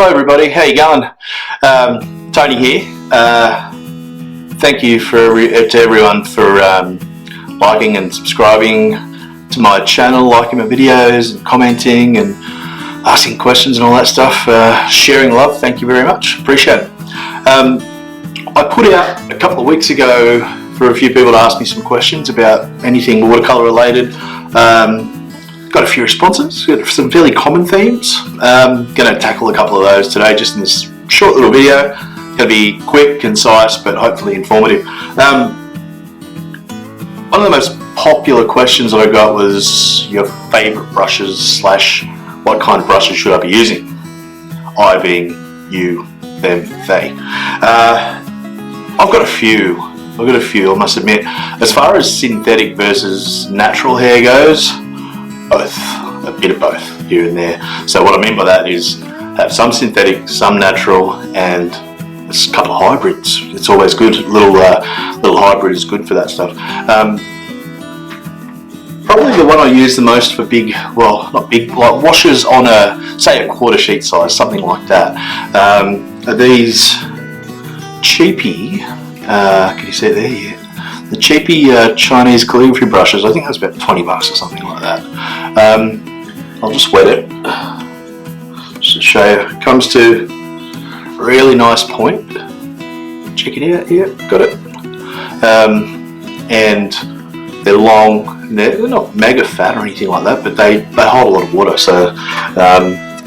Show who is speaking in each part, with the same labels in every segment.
Speaker 1: Hello everybody, how you going? Tony here. Thank you to everyone for liking and subscribing to my channel, liking my videos and commenting and asking questions and all that stuff. Sharing love, thank you very much, appreciate it. I put out a couple of weeks ago for a few people to ask me some questions about anything watercolour related. Got a few responses, got some fairly common themes. Going to tackle a couple of those today just in this short little video. Going to be quick, concise, but hopefully informative. One of the most popular questions that I got was your favourite brushes / what kind of brushes should I be using? I being you, them, they. I've got a few, I must admit. As far as synthetic versus natural hair goes, both, a bit of both here and there. So what I mean by that is have some synthetic, some natural, and a couple of hybrids. It's always good. Little hybrid is good for that stuff. Probably the one I use the most for big, well, not big, like washes on say a quarter sheet size, something like that. Are these cheapy, can you see it there? Yeah. The cheapy Chinese calligraphy brushes, I think that's about 20 bucks or something like that. I'll just wet it, just to show you. It comes to a really nice point. Check it out, yeah, got it. And they're long, they're not mega fat or anything like that, but they hold a lot of water, so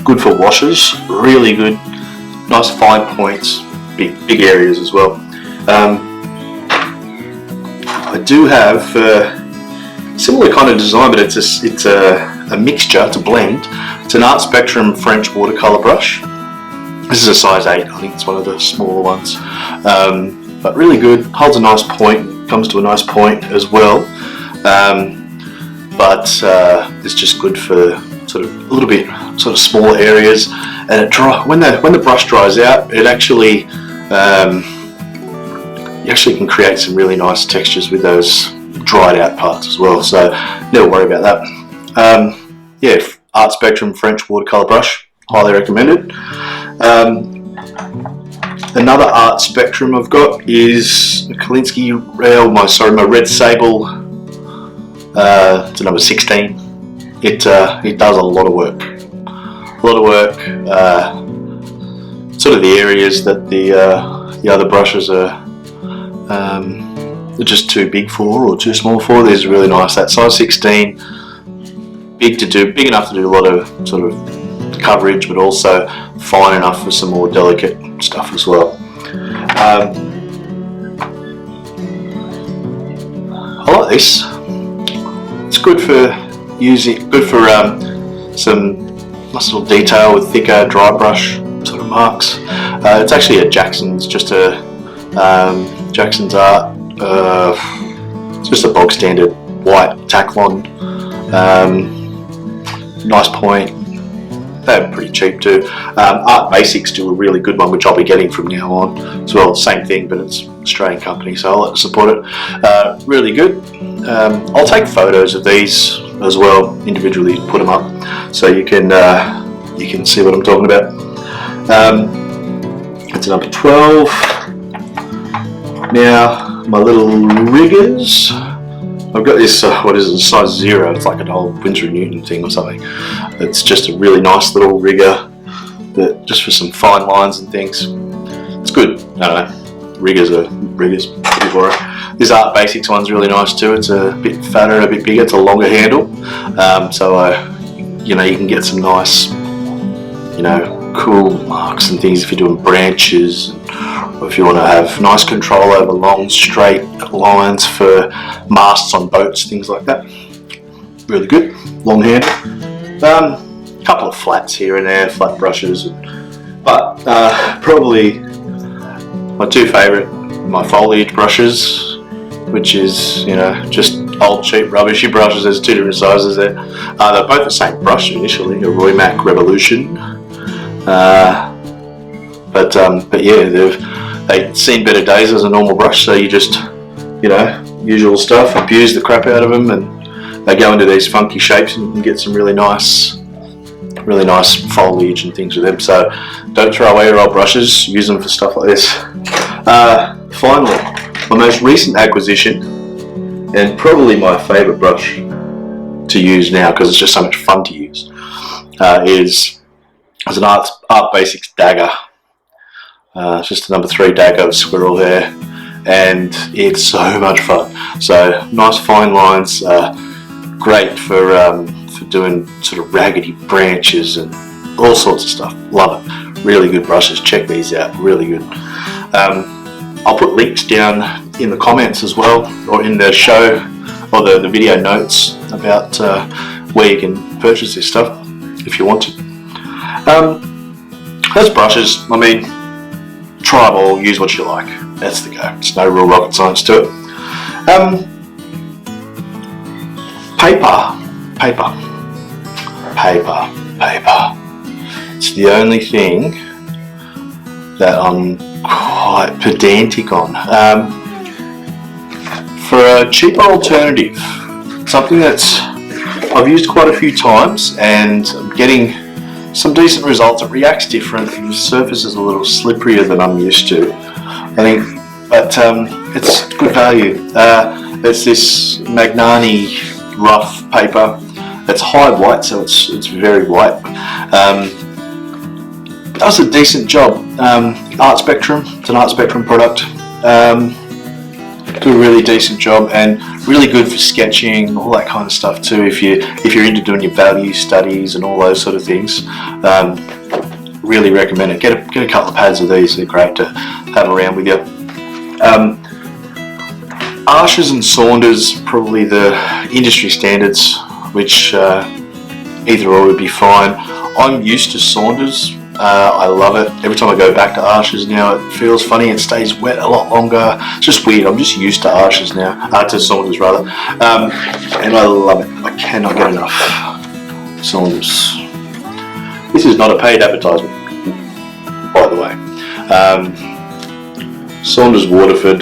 Speaker 1: good for washes, really good, nice fine points, big areas as well. I do have similar kind of design, but it's a mixture, it's a blend. It's an Art Spectrum French watercolor brush. This is a size 8, I think it's one of the smaller ones. But really good, holds a nice point, comes to a nice point as well. But it's just good for sort of a little bit sort of smaller areas. And it when the brush dries out, it actually you actually can create some really nice textures with those dried out parts as well, so never worry about that. Yeah, Art Spectrum French watercolor brush, highly recommended. Another Art Spectrum I've got is Kolinsky, my Red Sable. It's a number 16. It does a lot of work. Sort of the areas that the other brushes are just too big for or too small for. This is really nice. That size 16, big enough to do a lot of sort of coverage, but also fine enough for some more delicate stuff as well. I like this. It's good for using, some nice little detail with thicker dry brush sort of marks. It's actually a Jackson's, just a Jackson's Art. It's just a bog standard white Taklon. Nice point. They're pretty cheap too. Art Basics do a really good one, which I'll be getting from now on as well. Same thing, but it's an Australian company, so I'll like to support it. Really good. I'll take photos of these as well individually, put them up so you can see what I'm talking about. It's a number 12. Now my little riggers. I've got this, what is it, size 0, it's like an old Winsor & Newton thing or something. It's just a really nice little rigger, that just for some fine lines and things. It's good, I don't know, riggers, pretty boring. This Art Basics one's really nice too. It's a bit fatter, a bit bigger, it's a longer handle. So you can get some nice, cool marks and things if you're doing branches, or if you want to have nice control over long straight lines for masts on boats, things like that. Really good, long handle. A couple of flats here and there, flat brushes, but probably my two favourite, my foliage brushes, which is just old cheap rubbishy brushes. There's two different sizes there. They're both the same brush initially, a Roy Mac Revolution. But yeah, they've seen better days as a normal brush, so you just, usual stuff, abuse the crap out of them, and they go into these funky shapes and you can get some really nice really nice foliage and things with them. So don't throw away your old brushes, use them for stuff like this. Finally, my most recent acquisition, and probably my favourite brush to use now because it's just so much fun to use, is an Art Basics dagger. It's just a number 3 dagger with squirrel hair, and it's so much fun. So nice fine lines, great for doing sort of raggedy branches and all sorts of stuff. Love it. Really good brushes. Check these out. Really good. I'll put links down in the comments as well, or in the show, or the video notes about where you can purchase this stuff if you want to. Those brushes, I mean, try them all, use what you like. That's the go. There's no real rocket science to it. Paper. It's the only thing that I'm quite pedantic on. For a cheaper alternative, something that's I've used quite a few times and I'm getting some decent results. It reacts different. The surface is a little slipperier than I'm used to, I think, but it's good value. It's this Magnani rough paper. It's high white, so it's very white. Does a decent job. Art Spectrum, it's an Art Spectrum product. Do a really decent job and really good for sketching, all that kind of stuff too. If you're into doing your value studies and all those sort of things, really recommend it. Get a couple of pads of these. They're great to have around with you. Arches and Saunders, probably the industry standards, which either or would be fine. I'm used to Saunders. I love it. Every time I go back to Arches now, it feels funny. It stays wet a lot longer. It's just weird. I'm just used to Arches now, to Saunders rather, and I love it. I cannot get enough Saunders. This is not a paid advertisement, by the way. Saunders Waterford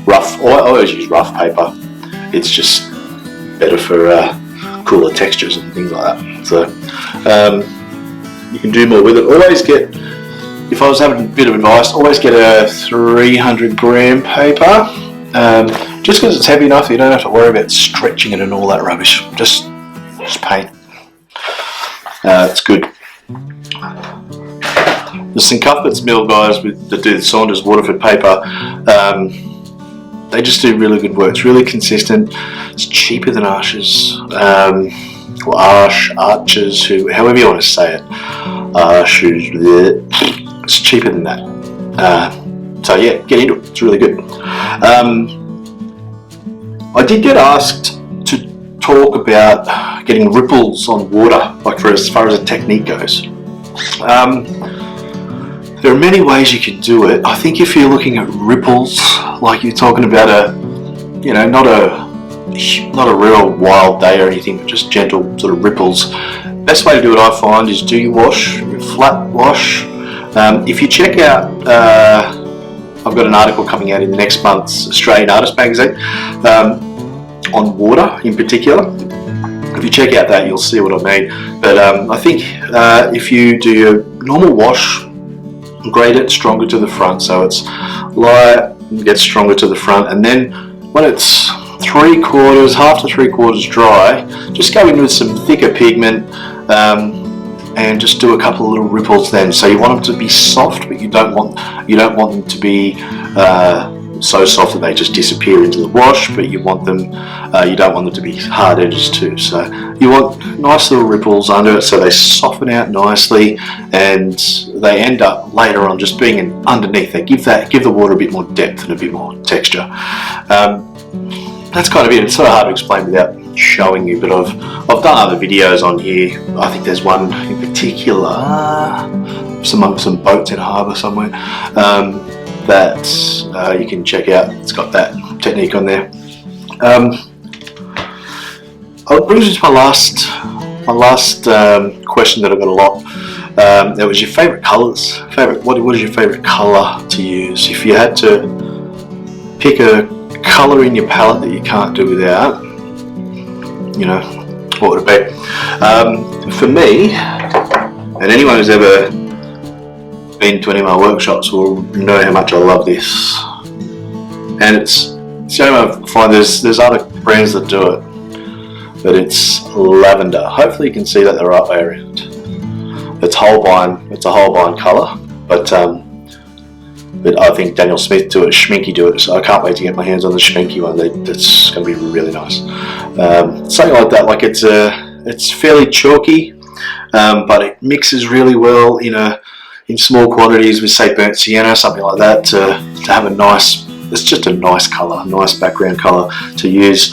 Speaker 1: rough. I always use rough paper. It's just better for cooler textures and things like that. So. You can do more with it. Always get, if I was having a bit of advice, always get a 300 gram paper, just because it's heavy enough you don't have to worry about stretching it and all that rubbish. Just paint. It's good. The St Cuthbert's Mill guys that do the Saunders Waterford paper, they just do really good work. It's really consistent. It's cheaper than Arches. Or Arches, however you want to say it. Arches, it's cheaper than that. So yeah, get into it. It's really good. I did get asked to talk about getting ripples on water, like for as far as a technique goes. There are many ways you can do it. I think if you're looking at ripples, like you're talking about not a real wild day or anything, but just gentle sort of ripples. Best way to do it, I find, is do your wash, your flat wash. If you check out, I've got an article coming out in the next month's Australian Artist magazine on water in particular. If you check out that, you'll see what I mean. But I think if you do your normal wash, grade it stronger to the front, so it's light and gets stronger to the front, and then when it's half to 3/4 dry, just go in with some thicker pigment and just do a couple of little ripples then. So you want them to be soft, but you don't want them to be so soft that they just disappear into the wash, but you want them, you don't want them to be hard edges too. So you want nice little ripples under it so they soften out nicely and they end up later on just being underneath. They give the water a bit more depth and a bit more texture. That's kind of it. It's sort of hard to explain without showing you, but I've done other videos on here. I think there's one in particular, some boats in a harbour somewhere, that you can check out. It's got that technique on there. I'll bring you to my last question that I got a lot. That was your favourite colours. What is your favourite colour to use? If you had to pick a colour in your palette that you can't do without, what would it be? For me, and anyone who's ever been to any of my workshops will know how much I love this. And it's the only one I find. There's other brands that do it, but it's lavender. Hopefully you can see that the right way around. It's Holbein. It's a Holbein colour, but I think Daniel Smith do it, Schminky do it, so I can't wait to get my hands on the Schminky one. That's going to be really nice. Something like that, like it's fairly chalky, but it mixes really well in small quantities with, say, burnt sienna, something like that, to have a nice, it's just a nice colour, nice background colour to use.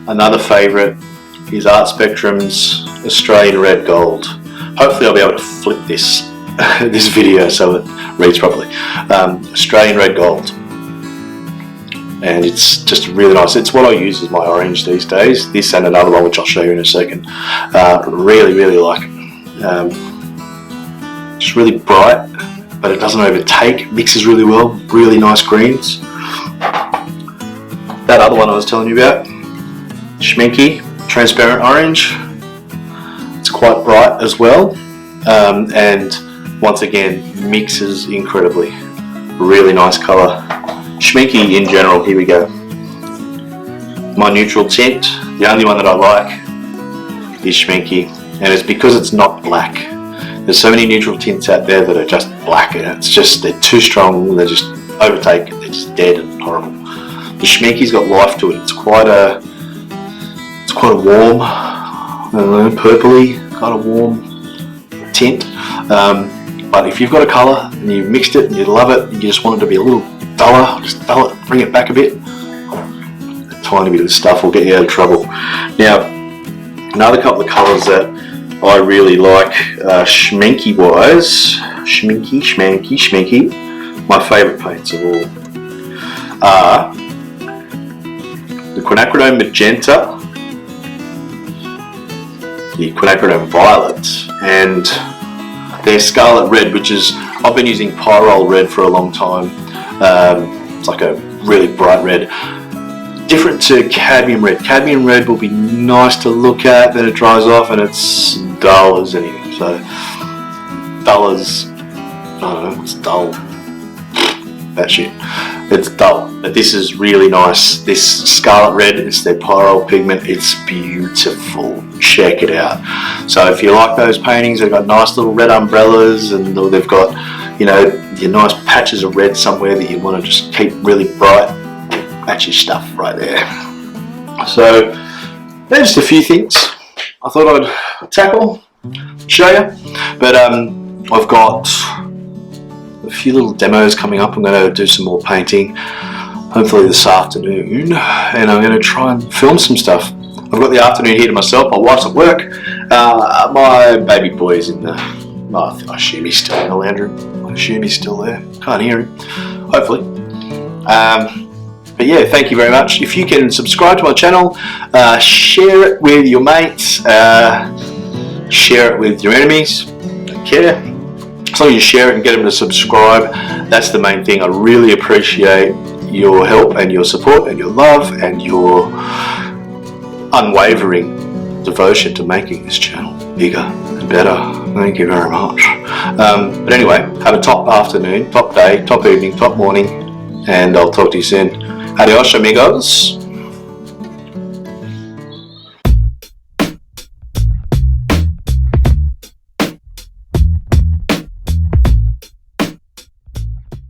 Speaker 1: Another favourite is Art Spectrum's Australian Red Gold. Hopefully I'll be able to flip this this video so it reads properly. Australian Red Gold, and it's just really nice. It's what I use as my orange these days. This and another one which I'll show you in a second. Really like it. Just really bright, but it doesn't overtake. Mixes really well. Really nice greens. That other one I was telling you about, Schminky Transparent Orange. It's quite bright as well, and once again mixes incredibly. Really nice colour. Schminky in general, here we go. My neutral tint, the only one that I like is Schminky, and it's because it's not black. There's so many neutral tints out there that are just black, and it's just, they're too strong, they just overtake, they're just dead and horrible. The Schminky's got life to it. It's quite a warm, I don't know, purpley, kind of warm tint. But if you've got a colour and you've mixed it and you love it, you just want it to be a little duller, just dull it, bring it back a bit. A tiny bit of stuff will get you out of trouble. Now, another couple of colours that I really like, Schminky wise, Schminky, my favourite paints of all are the Quinacridone Magenta, the Quinacridone Violet, and their Scarlet Red, which is, I've been using Pyrrole Red for a long time. It's like a really bright red. Different to Cadmium Red. Cadmium Red will be nice to look at, then it dries off and it's dull as anything. So, dull as, I don't know, it's dull. That shit. It's dull. But this is really nice. This Scarlet Red, it's their Pyrrole pigment. It's beautiful. Check it out. So if you like those paintings, they've got nice little red umbrellas, and they've got, your nice patches of red somewhere that you want to just keep really bright. That's your stuff right there. So there's just a few things I thought I'd tackle, show you. But I've got a few little demos coming up. I'm going to do some more painting, hopefully this afternoon, and I'm going to try and film some stuff. I've got the afternoon here to myself. My wife's at work. My baby boy's in the, I assume he's still in the lounge room. I assume he's still there. Can't hear him, hopefully. But yeah, thank you very much. If you can subscribe to my channel, share it with your mates, share it with your enemies, don't care. As long as you share it and get them to subscribe, that's the main thing. I really appreciate your help and your support and your love and your unwavering devotion to making this channel bigger and better. Thank you very much. But anyway, have a top afternoon, top day, top evening, top morning, and I'll talk to you soon. Adios, amigos.